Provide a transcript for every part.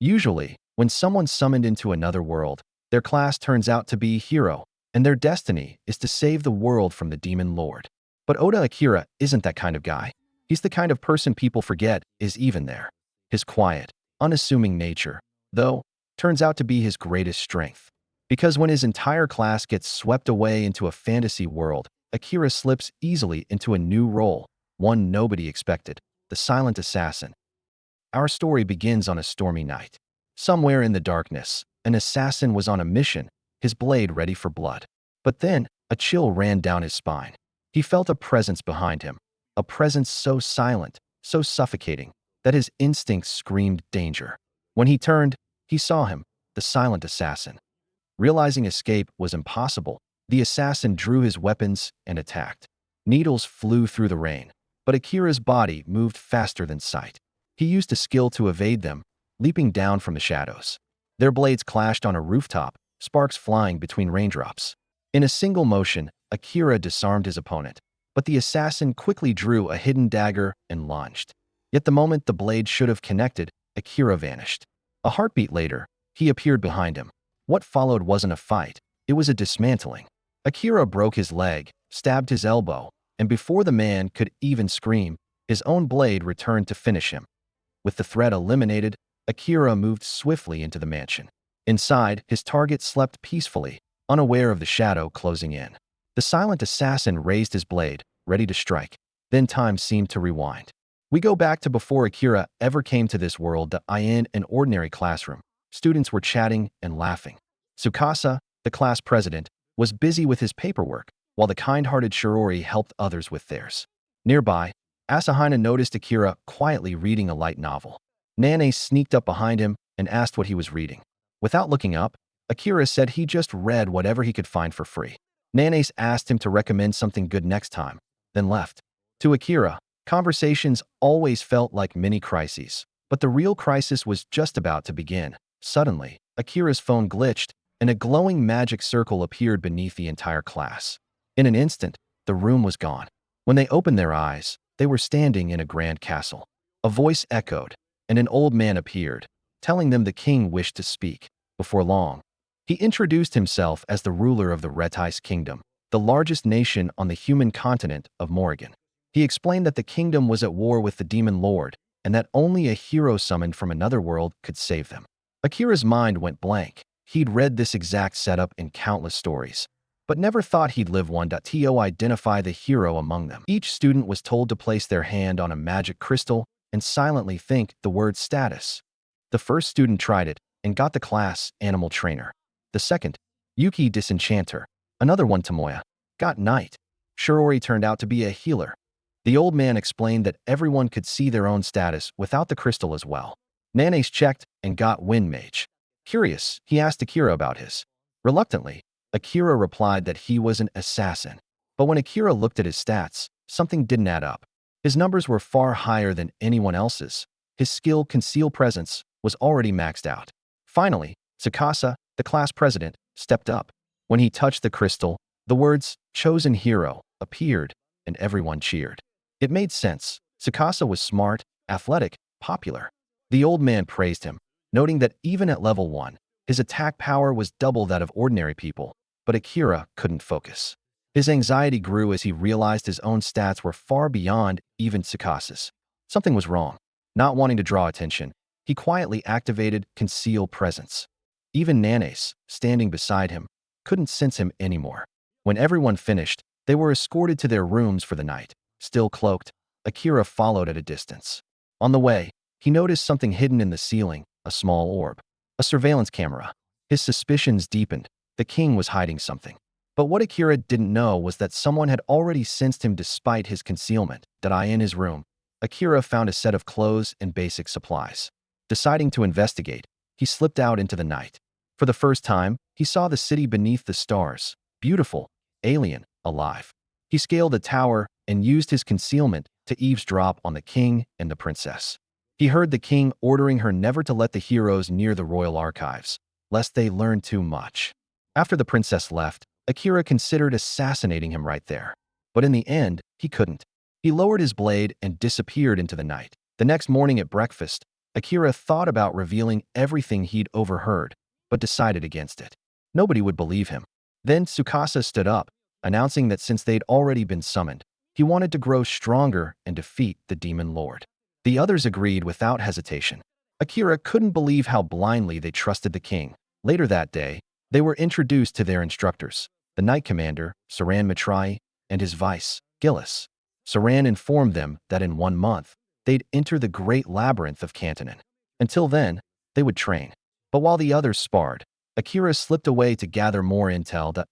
Usually, when someone's summoned into another world, their class turns out to be hero, and their destiny is to save the world from the demon lord. But Oda Akira isn't that kind of guy. He's the kind of person people forget is even there. His quiet, unassuming nature, though, turns out to be his greatest strength. Because when his entire class gets swept away into a fantasy world, Akira slips easily into a new role, one nobody expected, the silent assassin. Our story begins on a stormy night. Somewhere in the darkness, an assassin was on a mission, his blade ready for blood. But then, a chill ran down his spine. He felt a presence behind him, a presence so silent, so suffocating, that his instincts screamed danger. When he turned, he saw him, the silent assassin. Realizing escape was impossible, the assassin drew his weapons and attacked. Needles flew through the rain, but Akira's body moved faster than sight. He used a skill to evade them, leaping down from the shadows. Their blades clashed on a rooftop, sparks flying between raindrops. In a single motion, Akira disarmed his opponent, but the assassin quickly drew a hidden dagger and lunged. Yet the moment the blade should have connected, Akira vanished. A heartbeat later, he appeared behind him. What followed wasn't a fight, it was a dismantling. Akira broke his leg, stabbed his elbow, and before the man could even scream, his own blade returned to finish him. With the threat eliminated, Akira moved swiftly into the mansion. Inside, his target slept peacefully, unaware of the shadow closing in. The silent assassin raised his blade, ready to strike. Then time seemed to rewind. We go back to before Akira ever came to this world, in an ordinary classroom. Students were chatting and laughing. Tsukasa, the class president, was busy with his paperwork, while the kind-hearted Shirori helped others with theirs. Nearby, Asahina noticed Akira quietly reading a light novel. Nane sneaked up behind him and asked what he was reading. Without looking up, Akira said he just read whatever he could find for free. Nane asked him to recommend something good next time, then left. To Akira, conversations always felt like mini-crises, but the real crisis was just about to begin. Suddenly, Akira's phone glitched, and a glowing magic circle appeared beneath the entire class. In an instant, the room was gone. When they opened their eyes, they were standing in a grand castle. A voice echoed, and an old man appeared, telling them the king wished to speak. Before long, he introduced himself as the ruler of the Retais Kingdom, the largest nation on the human continent of Morrigan. He explained that the kingdom was at war with the demon lord, and that only a hero summoned from another world could save them. Akira's mind went blank. He'd read this exact setup in countless stories, but never thought he'd live one. To identify the hero among them. Each student was told to place their hand on a magic crystal and silently think the word status. The first student tried it and got the class animal trainer. The second, Yuki Disenchanter, another one Tomoya, got knight. Shirori turned out to be a healer. The old man explained that everyone could see their own status without the crystal as well. Nanes checked and got wind mage. Curious, he asked Akira about his. Reluctantly, Akira replied that he was an assassin. But when Akira looked at his stats, something didn't add up. His numbers were far higher than anyone else's. His skill Conceal Presence was already maxed out. Finally, Tsukasa, the class president, stepped up. When he touched the crystal, the words, "Chosen Hero," appeared, and everyone cheered. It made sense. Tsukasa was smart, athletic, popular. The old man praised him, noting that even at level 1, his attack power was double that of ordinary people, but Akira couldn't focus. His anxiety grew as he realized his own stats were far beyond even Tsukasa's. Something was wrong. Not wanting to draw attention, he quietly activated Conceal Presence. Even Nanes, standing beside him, couldn't sense him anymore. When everyone finished, they were escorted to their rooms for the night. Still cloaked, Akira followed at a distance. On the way, he noticed something hidden in the ceiling, a small orb. A surveillance camera. His suspicions deepened. The king was hiding something. But what Akira didn't know was that someone had already sensed him despite his concealment. In his room, Akira found a set of clothes and basic supplies. Deciding to investigate, he slipped out into the night. For the first time, he saw the city beneath the stars, beautiful, alien, alive. He scaled a tower and used his concealment to eavesdrop on the king and the princess. He heard the king ordering her never to let the heroes near the royal archives, lest they learn too much. After the princess left, Akira considered assassinating him right there. But in the end, he couldn't. He lowered his blade and disappeared into the night. The next morning at breakfast, Akira thought about revealing everything he'd overheard, but decided against it. Nobody would believe him. Then Tsukasa stood up, announcing that since they'd already been summoned, he wanted to grow stronger and defeat the demon lord. The others agreed without hesitation. Akira couldn't believe how blindly they trusted the king. Later that day, they were introduced to their instructors, the Knight Commander, Saran Matrai, and his vice, Gillis. Saran informed them that in 1 month, they'd enter the great labyrinth of Cantonin. Until then, they would train. But while the others sparred, Akira slipped away to gather more intel. That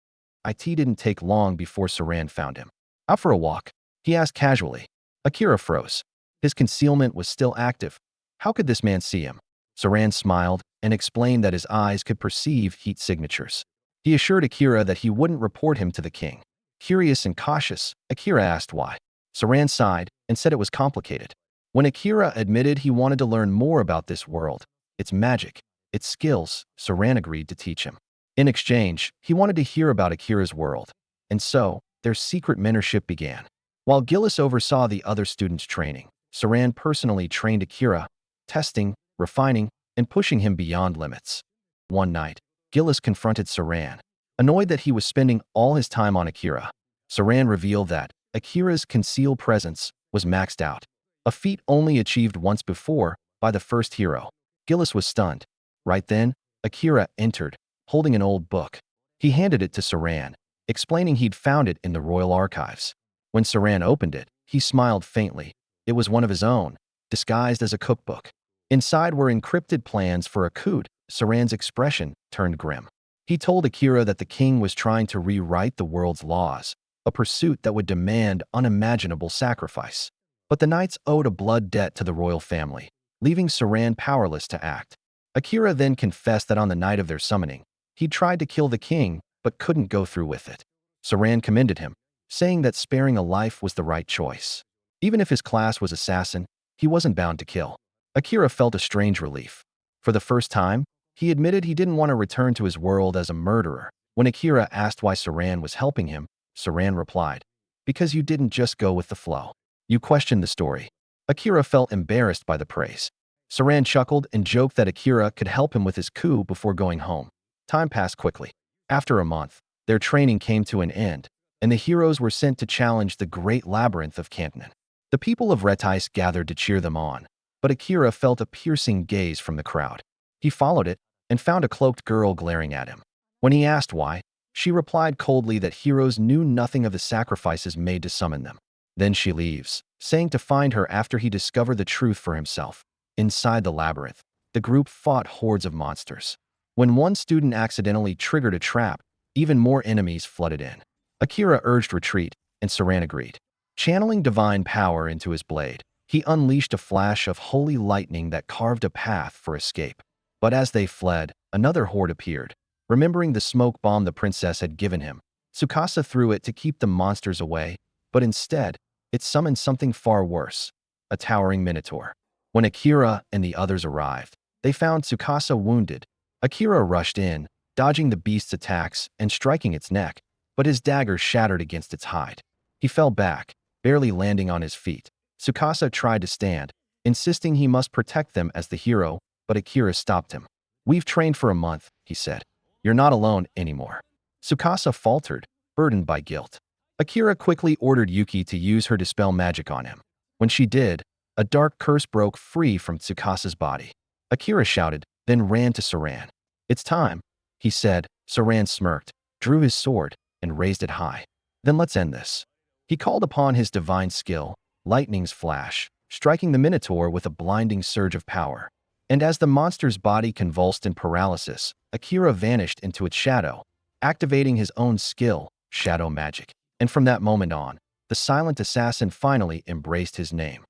it didn't take long before Saran found him. Out for a walk? He asked casually. Akira froze. His concealment was still active. How could this man see him? Saran smiled and explained that his eyes could perceive heat signatures. He assured Akira that he wouldn't report him to the king. Curious and cautious, Akira asked why. Saran sighed and said it was complicated. When Akira admitted he wanted to learn more about this world, its magic, its skills, Saran agreed to teach him. In exchange, he wanted to hear about Akira's world, and so their secret mentorship began. While Gillis oversaw the other students' training, Saran personally trained Akira, testing, refining, and pushing him beyond limits. One night, Gillis confronted Saran, annoyed that he was spending all his time on Akira. Saran revealed that Akira's concealed presence was maxed out, a feat only achieved once before by the first hero. Gillis was stunned. Right then, Akira entered, holding an old book. He handed it to Saran, explaining he'd found it in the royal archives. When Saran opened it, he smiled faintly. It was one of his own, disguised as a cookbook. Inside were encrypted plans for a coup. Saran's expression turned grim. He told Akira that the king was trying to rewrite the world's laws, a pursuit that would demand unimaginable sacrifice. But the knights owed a blood debt to the royal family, leaving Saran powerless to act. Akira then confessed that on the night of their summoning, he'd tried to kill the king but couldn't go through with it. Saran commended him, saying that sparing a life was the right choice. Even if his class was assassin, he wasn't bound to kill. Akira felt a strange relief. For the first time, he admitted he didn't want to return to his world as a murderer. When Akira asked why Saran was helping him, Saran replied, "Because you didn't just go with the flow. You questioned the story." Akira felt embarrassed by the praise. Saran chuckled and joked that Akira could help him with his coup before going home. Time passed quickly. After a month, their training came to an end, and the heroes were sent to challenge the great labyrinth of Cantonin. The people of Retis gathered to cheer them on, but Akira felt a piercing gaze from the crowd. He followed it and found a cloaked girl glaring at him. When he asked why, she replied coldly that heroes knew nothing of the sacrifices made to summon them. Then she leaves, saying to find her after he discovered the truth for himself. Inside the labyrinth, the group fought hordes of monsters. When one student accidentally triggered a trap, even more enemies flooded in. Akira urged retreat, and Saran agreed. Channeling divine power into his blade, he unleashed a flash of holy lightning that carved a path for escape. But as they fled, another horde appeared. Remembering the smoke bomb the princess had given him, Tsukasa threw it to keep the monsters away, but instead, it summoned something far worse, a towering minotaur. When Akira and the others arrived, they found Tsukasa wounded. Akira rushed in, dodging the beast's attacks and striking its neck, but his dagger shattered against its hide. He fell back, barely landing on his feet. Tsukasa tried to stand, insisting he must protect them as the hero, but Akira stopped him. "We've trained for a month," he said. "You're not alone anymore." Tsukasa faltered, burdened by guilt. Akira quickly ordered Yuki to use her dispel magic on him. When she did, a dark curse broke free from Tsukasa's body. Akira shouted, then ran to Saran. "It's time," he said. Saran smirked, drew his sword, and raised it high. "Then let's end this." He called upon his divine skill, lightning's flash, striking the Minotaur with a blinding surge of power. And as the monster's body convulsed in paralysis, Akira vanished into its shadow, activating his own skill, shadow magic. And from that moment on, the silent assassin finally embraced his name.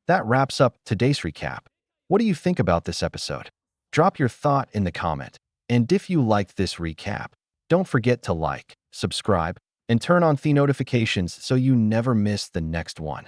That wraps up today's recap. What do you think about this episode? Drop your thought in the comment. And if you liked this recap, don't forget to like, subscribe, and turn on the notifications so you never miss the next one.